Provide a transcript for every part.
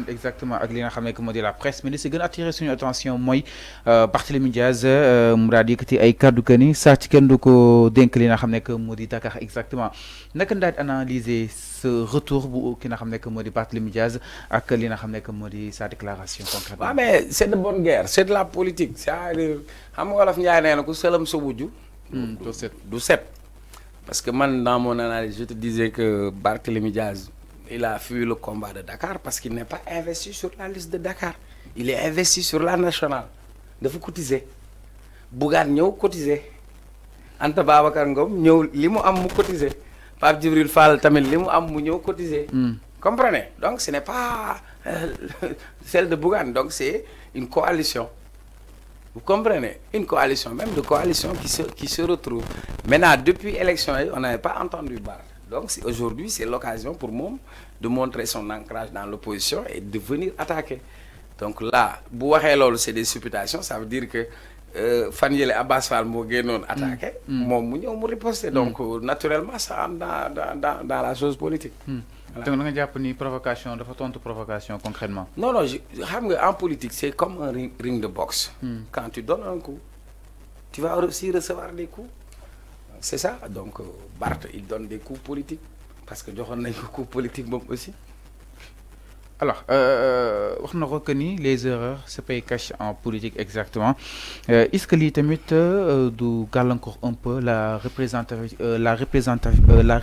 ànd exactement ak li nga xam ne que moo di la presse mais li si gën a attiré suñu attention mooy Barthélémy Diaz mu daal di yëkkati ay kaddu que ni saa ci kenn du ko dénk li nga xam ne que moo di Dakar exactement naka daal di analyser ce retour bu ki nga xam ne que moo di Barthélémy Diaz ak li nga xam ne que moo di sa déclaration concrètement. waaw mais c'est de bonne guerre c'est de la politique c'est-à-dire xam nga wolof Njaay nee na ku sëlam sa wujju du set parce que man dans mon analyse je te disais que Barthélémy Diaz il a fui le combat de Dakar parce qu'il n'est pas investi sur la liste de Dakar il est investi sur la nationale dafa cotiser Bougane ñëw cotiser Anta Babacar Ngom ñëw li mu am mu cotiser Pape Djibril Fall tamit li mu am mu ñëw cotiser comprenez donc ce n'est pas celle de Bougane donc c'est une coalition vous comprenez une coalition même de coalition qui se retrouve maintenant depuis élection on n'avait pas entendu Barth donc aujourd'hui c'est l'occasion pour moi de montrer son ancrage dans l'opposition et de venir attaquer donc là bu waxee loolu c'est des supputations ça veut dire que fan yële Abbas Fall moo génnoon attaqué moom mu ñëw mu riposter donc naturellement ça entre dans la chose politique donc da nga jàpp ni provocation dafa tontu provocation concrètement. non xam nga en politique c'est comme un ring de boxe quand tu donnes un coup tu vas aussi recevoir des coups c'est ça donc Barth il donne des coups politiques parce que joxoon nañ ko coup politique moom aussi. alors wax na ko que ni les erreurs se payent cash en politique exactement est-ce que lii tamit du gàllankoor un peu la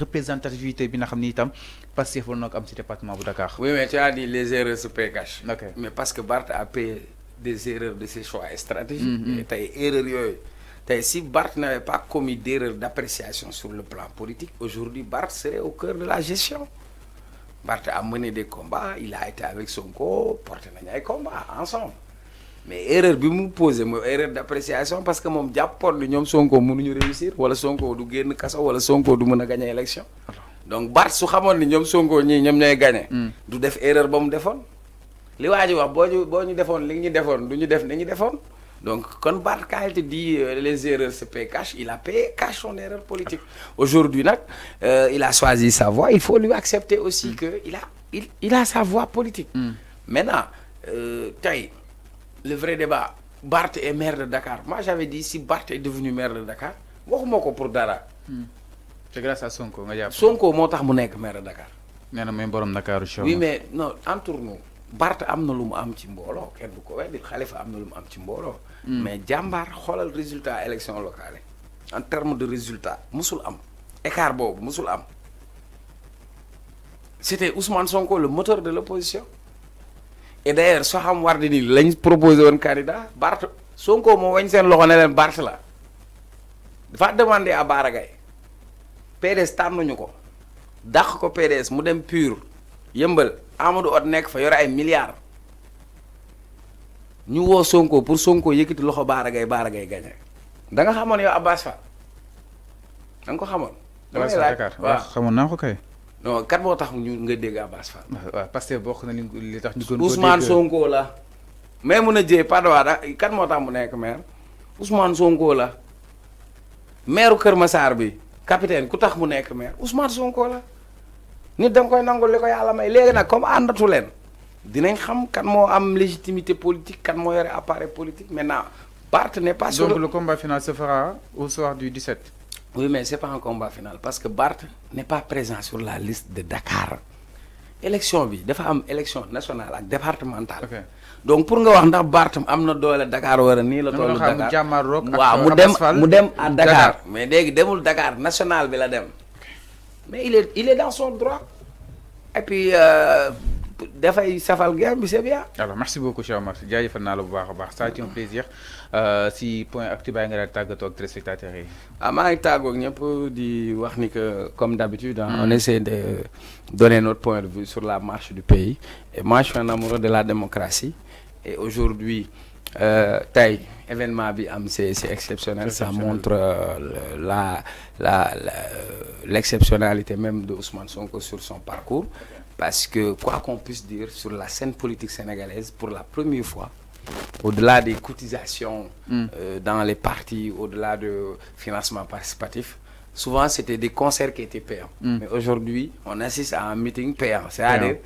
représentativité bi nga xam ni itam Pastef war na ko am ci département bu Dakar. oui mais tu as dit les erreurs se payent cash. ok mais parce que Barth a payé des erreurs de ses choix stratégiques. et tey erreurs yooyu tey si Barth n'avait pas commis d'erreur d'appréciation sur le plan politique aujourd'hui Barth serait au cœur de la gestion. Barth a mené des combats il a été avec Sonko porté nañu ay combats ensemble mais erreur bi mu posé mooy erreur d'appréciation parce que moom jàppoon ni ñoom Sonko mënuñu réussir wala Sonko du génn kaso wala Sonko du mën a gagner élection donc Barth su xamoon ni ñoom Sonko ñii ñoom ñooy gagner du def erreur ba mu defoon li waa ji wax boo ñu defoon li ñu defoon du ñu def ni ñu defoon donc quand Barth quand il te dit les erreurs se paient cash il a payé cash son erreur politique aujourd'hui nag il a choisi sa voie il faut lui accepter aussi que il a sa voie politique maintenant tey le vrai débat Barth est maire de Dakar moi j'avais dit si Barth est devenu maire de Dakar waxuma ko pour dara c'est grâce à Sonko nga jàpp. Sonko moo tax mu nekk maire de Dakar nee na mooy borom Dakar show. oui mais non entre nous Barth am na lu mu am ci mbooloo kenn du ko weddi Khalifa am na lu mu am ci mbooloo mais jàmbaar xoolal résultat élection locale en termes de résultat musul am écart boobu musul am c'était Ousmane Sonko le moteur de l'opposition et d'ailleurs Soham Wardini lañ proposé woon candidat Barth Sonko moo wañ seen loxo ne leen Barth la dafa demandé à Bara Gaye PDS tànnuñu ko dàq ko PDS mu dem PUR yëmbal Amadou Hott nekk fa yore ay milliards ñu woo Sonko pour Sonko yëkkati loxo Bara Gaye gagné da nga xamoon yow Abbas Fall da nga ko xamoon. Abbas Fall Dakar waaw xamoon naa ko kay. non kat moo tax ñu nga dégg Abbas Fall. waaw parce que bokk na li tax ñu gën ko Ousmane Sonko la. mais mun a jiyee Padoa kat moo tax mu nekk maire Ousmane Sonko la maire Kër Massar bi capitaine ku tax mu nekk maire Ousmane Sonko la. nit da nga koy nangul li ko yàlla may léegi nag comme àndatu leen dinañ xam kan moo am légitimité politique kan moo yore appareil politique maintenant Barth n'est pas sur donc le combat final se fera au soir du 17. oui mais c'est pas un combat final parce que Barth n'est pas présent sur la liste de Dakar élection bi dafa am élection nationale ak départementale. ok donc pour nga wax ndax Barth am na doole Dakar wala nii la tollu Dakar waaw mu dem à Dakar mais léegi demul Dakar national bi la dem mais il est dans son droit et puis dafay safal game bi c'est bien. alors merci beaucoup Cheikh Omar jaajëfal naa la bu baax a baax ça a été un plaisir si point actu bàyyi nga daal tàggatoo ak téléspectateurs yi. maa ngi tàggoo ak ñëpp di wax ni que comme d'habitude on essaie de donner notre point de vue sur la marche du pays et moi je suis un amoureux de la démocratie et aujourd'hui tey événement bi am c'est exceptionnel ça montre l'exceptionnalité même de Ousmane Sonko sur son parcours parce que quoi qu'on puisse dire sur la scène politique sénégalaise pour la première fois au-delà des cotisations dans les partis au-delà de financement participatif souvent c'était des concerts qui étaient payants mais aujourd'hui on assiste à un meeting payant c'est-à-dire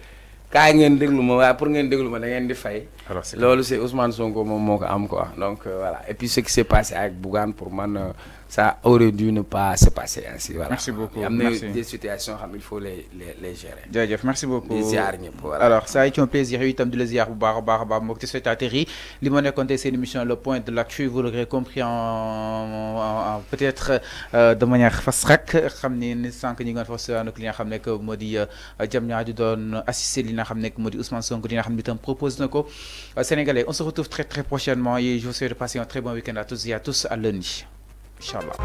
kaay ngeen déglu ma waaye pour ngeen déglu ma da ngeen di fay. Alors, c'est loolu c'est Ousmane Sonko moom moo ko am quoi donc voilà et puis ce qui s'est passé avec Bougane pour man ça aurait dû ne pas se passer ainsi voilà. Merci beaucoup. am na Merci. des situations xam il faut les gérer. jërëjëf merci beaucoup di ziar ñëpp voilà. alors ça a été un plaisir yow itam di la ziar bu baax a baax a baax mbokk ci spectateurs yi li ma nekkoon tey seen émission le point de l'actu vous l'aurez compris en peut-être de manière fast-track xam ni sànq ñi nga fa ak li nga xam ne que moo di Diamniadio doon assister li nga xam ne que moo di Ousmane Sonko li nga xam ne itam propose na ko Sénégalais on se retrouve très très prochainement et je vous souhaite de passer un très bon week-end à tous et à tous à lundi inchallah.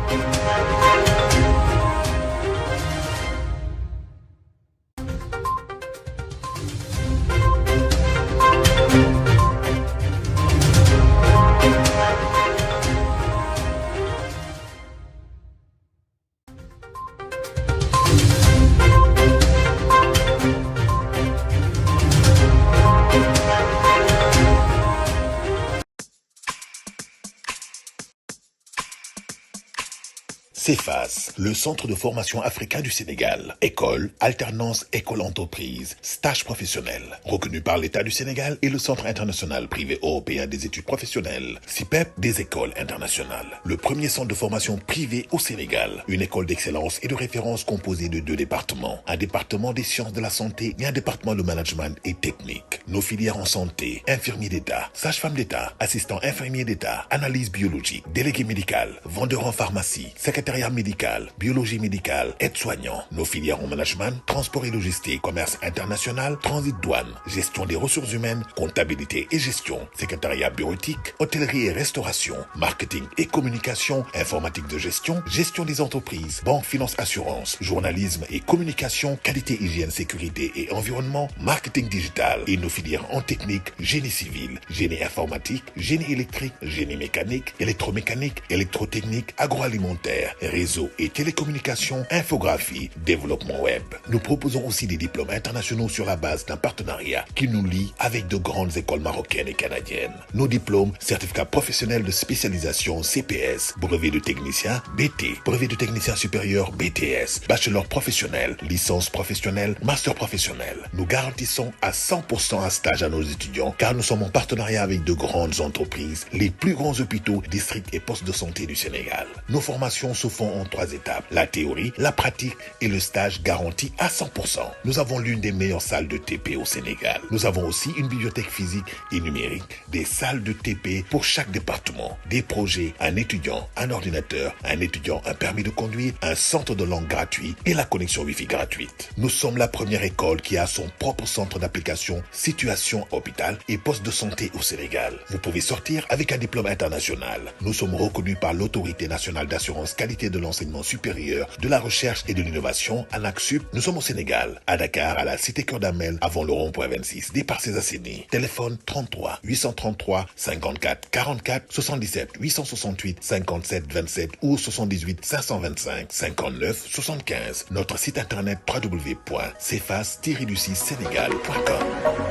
CEFAS, le centre de formation africain du Sénégal. École, alternance, école-entreprise, stage professionnel. Reconnu par l'État du Sénégal et le Centre international privé européen des études professionnelles. CIPEP, des écoles internationales. Le premier centre de formation privé au Sénégal. Une école d'excellence et de référence composée de 2 départements. Un département des sciences de la santé et un département de management et technique. Nos filières en santé, infirmier d'État, sage-femme d'État, assistant infirmier d'État, analyse biologique, délégué médical, vendeur en pharmacie, secrétaire médical, biologie médicale, aide-soignant. Nos filières en management, transport et logistique, commerce international, transit douane, gestion des ressources humaines, comptabilité et gestion, secrétariat bureautique, hôtellerie et restauration, marketing et communication, informatique de gestion, gestion des entreprises, banque, finance, assurance, journalisme et communication, qualité, hygiène, sécurité et environnement, marketing digital et nos filières en technique, génie civil, génie informatique, génie électrique, génie mécanique, électromécanique, électrotechnique, agroalimentaire, réseau et télécommunications, infographie, développement web. Nous proposons aussi des diplômes internationaux sur la base d'un partenariat qui nous lie avec de grandes écoles marocaines et canadiennes. Nos diplômes, certificats professionnels de spécialisation CPS, brevet de technicien BT, brevet de technicien supérieur BTS, bachelor professionnel, licence professionnelle, master professionnel. Nous garantissons à 100% un stage à nos étudiants car nous sommes en partenariat avec de grandes entreprises, les plus grands hôpitaux, districts et postes de santé du Sénégal. Nos formations se font en 3 étapes, la théorie, la pratique et le stage garanti à 100%. Nous avons l'une des meilleures salles de TP au Sénégal. Nous avons aussi une bibliothèque physique et numérique, des salles de TP pour chaque département, des projets, un étudiant, un ordinateur, un étudiant, un permis de conduire, un centre de langue gratuit et la connexion Wi-Fi gratuite. Nous sommes la première école qui a son propre centre d'application, situation, hôpital et poste de santé au Sénégal. Vous pouvez sortir avec un diplôme international. Nous sommes reconnus par l'Autorité nationale d'assurance qualité de l'enseignement supérieur, de la recherche et de l'innovation, ANAQ-Sup. Nous sommes au Sénégal, à Dakar, à la cité Cœur d'Amel, avant le rond-point 26, départ César-Séné. Téléphone 33 833 54 44 77 868 57 27 ou 78 525 59 75. Notre site internet www.cefas-sénégal.com.